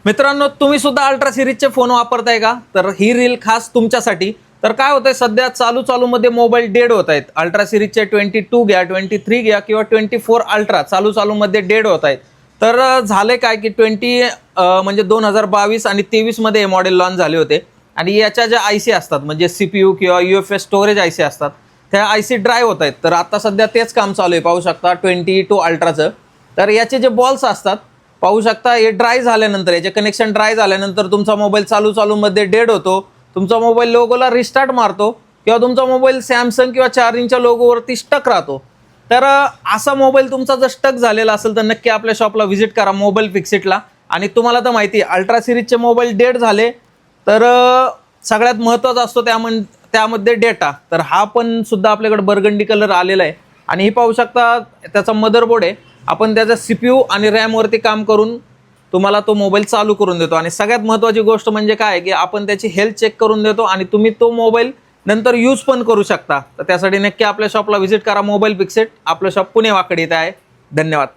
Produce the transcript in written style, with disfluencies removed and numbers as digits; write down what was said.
मित्रांनो, तुम्ही सुद्धा अल्ट्रा सिरीजचे फोन वापरताय का? तर ही रील खास तुमच्यासाठी. तर काय होतंय, सध्या चालू मध्ये मोबाईल डेड होत आहेत. अल्ट्रा सिरीजचे 22 घ्या, 23 घ्या किंवा 24 अल्ट्रा चालू मध्ये डेड होत आहेत. तर झाले काय की म्हणजे 2022 आणि 23 मध्ये हे मॉडेल लॉन्च झाले होते. आणि याच्या ज्या आयसी असतात म्हणजे सीपीयू किंवा यूएफएस स्टोरेज आयसी असतात, त्या आयसी ड्राईव्ह होत आहेत. तर आता सध्या तेच काम चालू आहे, पाहू शकता 22 अल्ट्राचं. तर याचे जे बॉल्स असतात पाहू शकता, हे ड्राय झाल्यानंतर, याचे कनेक्शन ड्राय झाल्यानंतर तुमचा मोबाईल चालू मध्ये डेड होतो. तुमचा मोबाईल लोगोला रिस्टार्ट मारतो किंवा तुमचा मोबाईल सॅमसंग किंवा चार्जिंगच्या लोगोवरती स्टक राहतो. तर असा मोबाईल तुमचा जर स्टक झालेला असेल तर नक्की आपल्या शॉपला व्हिजिट करा, मोबाईल फिक्सिटला. आणि तुम्हाला तर माहिती आहे, अल्ट्रा सिरीजचे मोबाईल डेड झाले तर सगळ्यात महत्त्वाचा असतो त्यामध्ये डेटा. तर हा पण सुद्धा आपल्याकडे बर्गंडी कलर आलेला आहे. आणि ही पाहू शकता त्याचा मदरबोर्ड आहे. आपण त्याचा सीपीयू आणि रॅम वरती काम करून तुम्हाला तो मोबाईल चालू करून देतो. आणि सगळ्यात महत्त्वाची गोष्ट म्हणजे काय की आपण त्याची हेल्थ चेक करून देतो आणि तुम्ही तो मोबाईल नंतर यूज पण करू शकता. तर त्यासाठी नक्की आपल्या शॉपला व्हिजिट करा, मोबाईल फिक्सिट. आपलं शॉप पुणे वाकड येथे आहे. धन्यवाद.